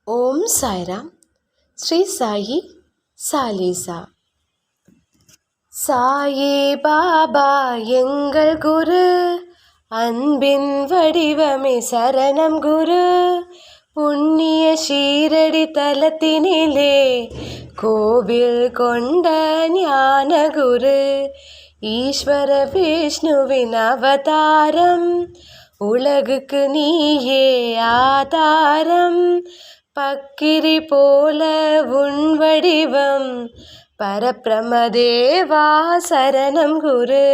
ஓம் சாய்ராம். ஸ்ரீ சாயி சாலிசா. சாயே பாபா எங்கள் குரு, அன்பின் வடிவமே சரணம் குரு. புண்ணிய ஷீரடி தலத்தினிலே கோவில் கொண்ட ஞான குரு. ஈஸ்வர விஷ்ணுவின் அவதாரம், உலகுக்கு நீயே ஆதாரம். பக்கிரி போல உன் வடிவம், பரபிரமதேவா சரணம் குரு.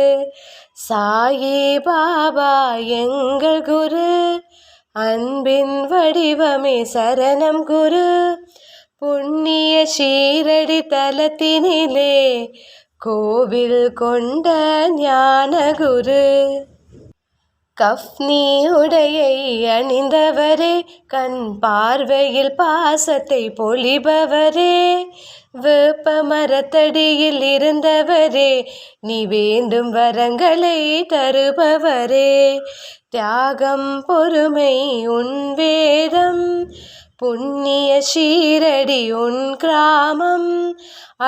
சாயி பாபா எங்கள் குரு, அன்பின் வடிவமே சரணம் குரு. புண்ணிய ஷீரடி தலத்தினிலே கோவில் கொண்ட ஞான குரு. கஃப்னி உடையை அணிந்தவரே, கண் பார்வையில் பாசத்தை பொழிபவரே. வேப்ப மரத்தடியில் இருந்தவரே, நீ வேண்டும் வரங்களை தருபவரே. தியாகம் பொறுமை உன் வேதம், புண்ணிய ஷீரடி உன் கிராமம்.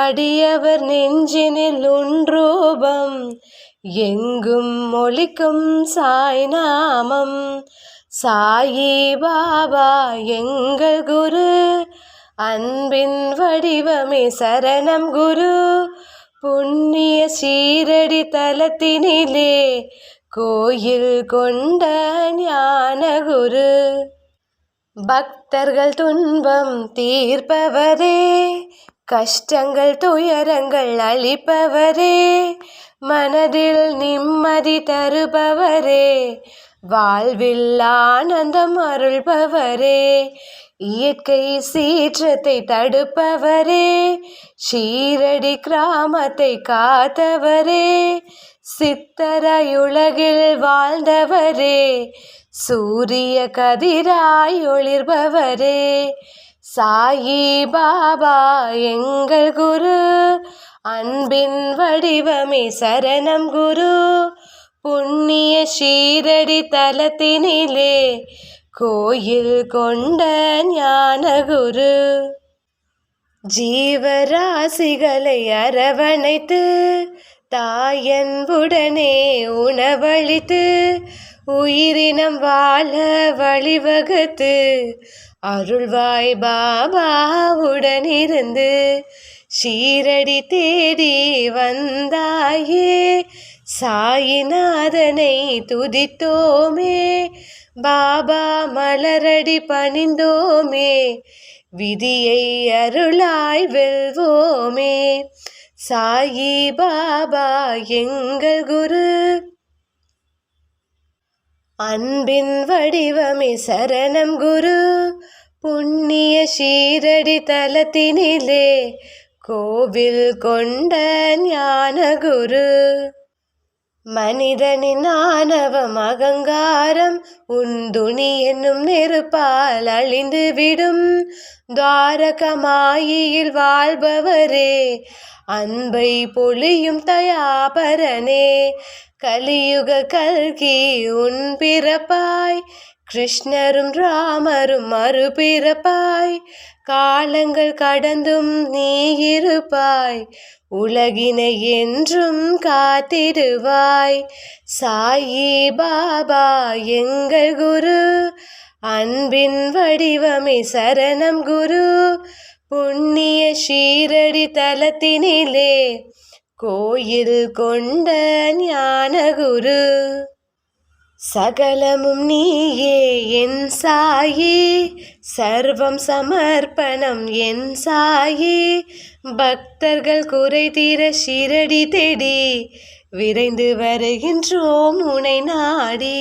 அடியவர் நெஞ்சினில் உன் ரூபம், எங்கும் ஒலிக்கும் சாய் நாமம். சாயி பாபா எங்கள் குரு, அன்பின் வடிவமே சரணம் குரு. புண்ணிய ஷீரடி தலத்தினிலே கோயில் கொண்ட ஞான குரு. பக்தர்கள் துன்பம் தீர்ப்பவரே, கஷ்டங்கள் துயரங்கள் அளிப்பவரே. மனதில் நிம்மதி தருபவரே, வாழ்வில் ஆனந்தம் அருள்பவரே. இயற்கை சீற்றத்தை தடுப்பவரே, ஷீரடி கிராமத்தை காத்தவரே. சித்தராய் உலகில் வாழ்ந்தவரே, சூரிய கதிராய் ஒளிர்பவரே. சாயி பாபா எங்கள் குரு, அன்பின் வடிவமே சரணம் குரு. புண்ணிய ஷீரடி தலத்தினிலே கோயில் கொண்ட ஞான குரு. ஜீவராசிகளை அரவணைத்து, தாயன்புடனே உணவளித்து, உயிரினம் வாழ வழிவகுத்து, அருள்வாய் பாபா உடனிருந்து. ஷீரடி தேடி வந்தாயே, சாயிநாதனை துதித்தோமே. பாபா மலரடி பணிந்தோமே, விதியை அருளாய் வெல்வோமே. சாயி பாபா எங்கள் குரு, அன்பின் வடிவமே சரணம் குரு. புண்ணிய ஷீரடி தலத்தினிலே கோவில் கொண்ட ஞான குரு. மனிதனின் ஆணவம் அகங்காரம், உன் துணி என்னும் நெருப்பால் அழிந்துவிடும். துவாரகமாயியில் வாழ்பவரே, அன்பை பொழியும் தயாபரனே. கலியுக கல்கி உன் பிறப்பாய், கிருஷ்ணரும் ராமரும் மறுபிறப்பாய். காலங்கள் கடந்தும் நீ இருப்பாய், உலகினை என்றும் காத்திடுவாய். சாயி பாபா எங்கள் குரு, அன்பின் வடிவமே சரணம் குரு. புண்ணிய ஷீரடி தலத்தினிலே கோயில் கொண்ட ஞான குரு. சகலமும் நீயே என் சாயி, சர்வம் சமர்ப்பணம் என் சாயி. பக்தர்கள் குறை தீர ஷீரடி தேடி விரைந்து வருகின்றோம் உனை நாடி.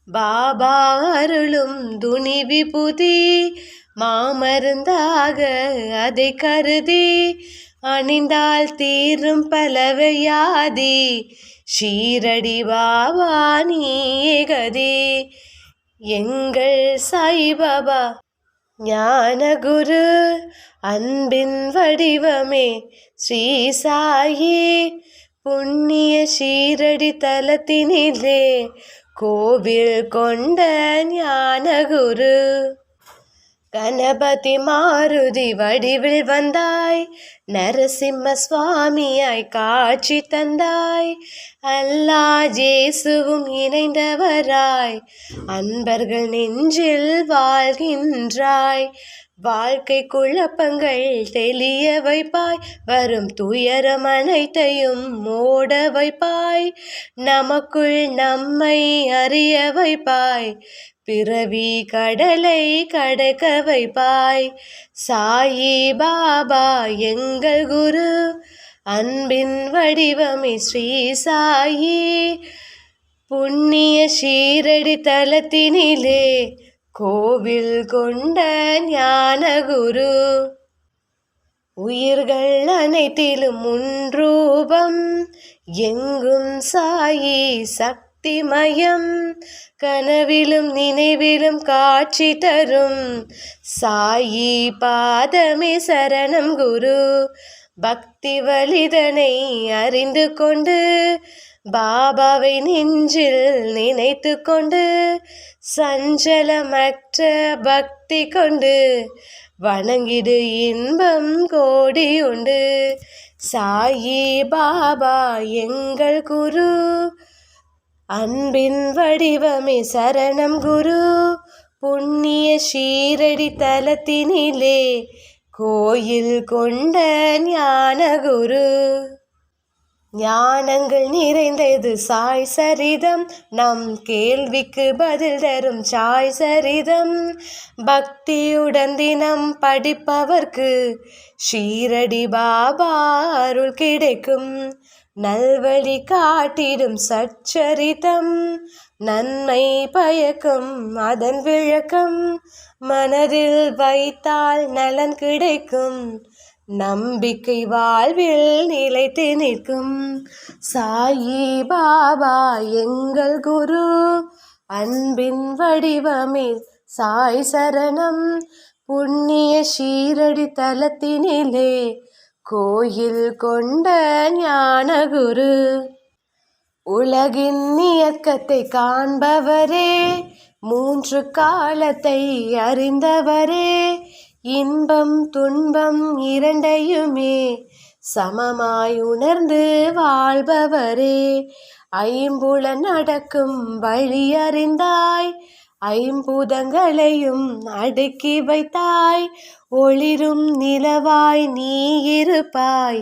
பாபா அருளும் துணி விபூதி, மாமருந்தாக அதை கருதி, அணிந்தால் தீரும் பலவையாதி. ஷீரடி பாபா நீயே கதி. எங்கள் சாய் பாபா ஞான குரு, அன்பின் வடிவமே ஸ்ரீ சாயி. புண்ணிய ஷீரடி தலத்தினிலே கோவில் கொண்ட ஞான குரு. கணபதி மாருதி வடிவில் வந்தாய், நரசிம்ம சுவாமியாய் காட்சி தந்தாய். அல்லாஹ் இயேசுவும் இணைந்தவராய், அன்பர்கள் நெஞ்சில் வாழ்கின்றாய். வாழ்க்கை குழப்பங்கள் தெளிய வைப்பாய், வரும் துயரம் அனைத்தையும் ஓட வைப்பாய். நமக்குள் நம்மை அறிய வைப்பாய், பிறவி கடலை கடக்க வைப்பாய். சாயி பாபா எங்கள் குரு, அன்பின் வடிவமே ஸ்ரீ சாயி. புண்ணிய ஷீரடி தலத்தினிலே கோவில் கொண்ட ஞானகுரு. உயிர்கள் அனைத்திலும் முன்ரூபம், எங்கும் சாயி சக்திமயம். கனவிலும் நினைவிலும் காட்சி தரும் சாயி பாதமே சரணம் குரு. பக்தி வலிதனை அறிந்து கொண்டு, பாபாவை நெஞ்சில் நினைத்து கொண்டு, சஞ்சலமற்ற பக்தி கொண்டு வணங்கிடு இன்பம் கோடி உண்டு. சாயி பாபா எங்கள் குரு, அன்பின் வடிவமே சரணம் குரு. புண்ணிய ஷீரடி தலத்தினிலே கோயில் கொண்ட ஞானகுரு. ஞானங்கள் நிறைந்தது சாய் சரிதம், நம் கேள்விக்கு பதில் தரும் சாய் சரிதம். பக்தியுடன் தினம் படிப்பவர்க்கு ஷீரடி பாபா அருள் கிடைக்கும். நல்வழி காட்டிடும் சச்சரிதம், நன்மை பயக்கும் அதன் விளக்கம். மனதில் வைத்தால் நலன் கிடைக்கும், நம்பிக்கை வாழ்வில் நிலைத்து நிற்கும். சாயி பாபா எங்கள் குரு, அன்பின் வடிவமே சாய் சரணம். புண்ணிய ஷீரடி தலத்தினிலே கோயில் கொண்ட ஞானகுரு. உலகின் இயக்கத்தை காண்பவரே, மூன்று காலத்தை அறிந்தவரே. இன்பம் துன்பம் இரண்டையுமே சமமாய் உணர்ந்து வாழ்பவரே. ஐம்புலன் நடக்கும் வழி அறிந்தாய், ஐம்பூதங்களையும் அடுக்கி வைத்தாய். ஒளிரும் நிலவாய் நீ இருப்பாய்,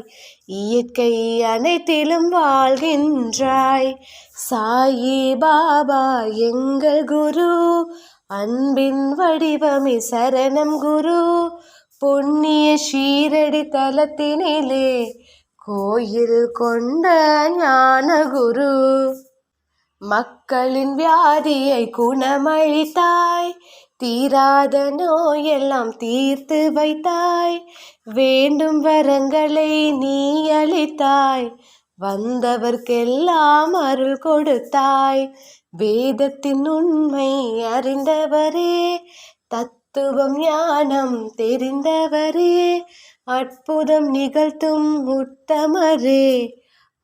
இயற்கை அனைத்திலும் வாழ்கின்றாய். சாயி பாபா எங்கள் குரு, அன்பின் வடிவமே சரணம் குரு. புண்ணிய ஷீரடி தலத்தினிலே கோயில் கொண்ட ஞானகுரு. மக்களின் வியாதியை குணமளித்தாய், தீராத நோயெல்லாம் தீர்த்து வைத்தாய். வேண்டும் வரங்களை நீ அளித்தாய், வந்தவர்க்கெல்லாம் அருள் கொடுத்தாய். வேதத்தின் உண்மை அறிந்தவரே, தத்துவம் ஞானம் தெரிந்தவரே. அற்புதம் நிகழ்த்தும் உத்தமரே,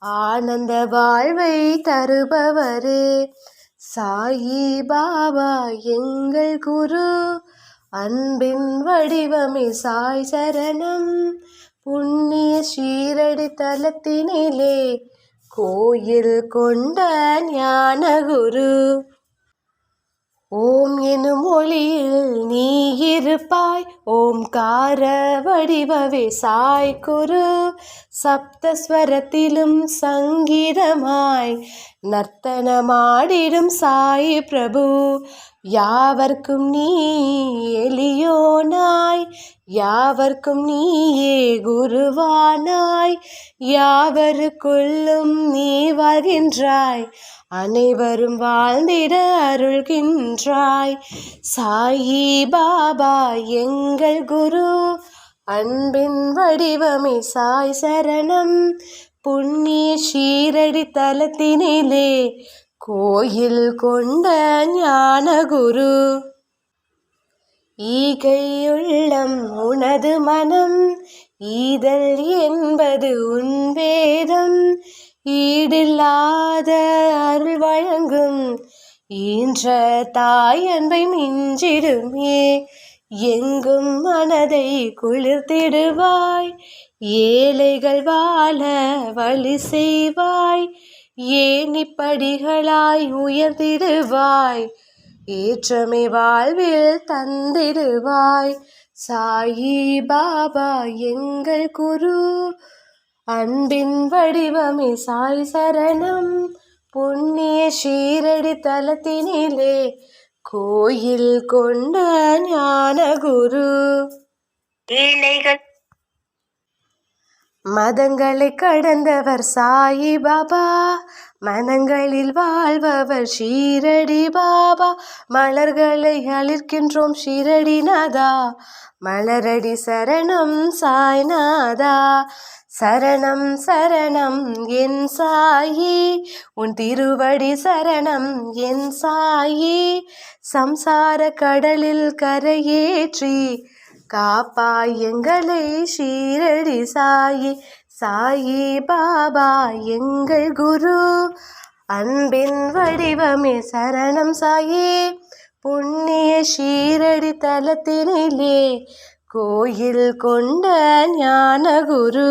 ஆனந்த வாழ்வை தருபவரே. சாயி பாபா எங்கள் குரு, அன்பின் வடிவமே சாய் சரணம். புண்ணிய ஷீரடி தலத்தினிலே கோயில் கொண்ட ஞானகுரு. ஓம் எனும் ஒளியில் நீ இருப்பாய், ஓம்கார வடிவவே சாய் குரு. சப்தஸ்வரத்திலும் சங்கீதமாய் நர்த்தனமாடிடும் சாய் பிரபு. யாவர்க்கும் நீ எளியோனாய், யாவர்க்கும் நீயே குருவானாய். யாவருக்குள்ளும் நீ வாழ்கின்றாய், அனைவரும் வாழ்ந்திட அருள்கின்றாய். சாயி பாபா எங்கள் குரு, அன்பின் வடிவமே சாய் சரணம். புண்ணிய ஷீரடி தலத்தினிலே கோயில் கொண்ட ஞானகுரு. ஈகையுள்ளம் உனது மனம், ஈதல் என்பது உன் வேதம். ஈடில்லாத அருள் வழங்கும் ஈன்ற தாய் அன்பை மிஞ்சிடுமே. எங்கும் மனதை குளிர்த்திடுவாய், ஏழைகள் வாழ வழி செய்வாய், ஏணிப்படிகளாய் உயர்த்திடுவாய், ஏற்றமே வாழ்வில் தந்திடுவாய். சாயி பாபா எங்கள் குரு, அன்பின் வடிவமே சாய் சரணம். புண்ணிய ஷீரடி தலத்தினிலே கோயில் கொண்ட ஞான குரு. மதங்களை கடந்தவர் சாயி பாபா, மனங்களில் வாழ்பவர் ஷீரடி பாபா. மலர்களை அளிர்க்கின்றோம் ஷீரடி நாதா, மலரடி சரணம் சாய்நாதா. சரணம் சரணம் என் சாயி, உன் திருவடி சரணம் என் சாயி. சம்சார கடலில் கரையேற்றி காப்பாய் எங்களை ஷீரடி சாயி. சாயி பாபா எங்கள் குரு, அன்பின் வடிவமே சரணம் சாயி. புண்ணிய ஷீரடி தலத்தினிலே கோயில் கொண்ட ஞான குரு.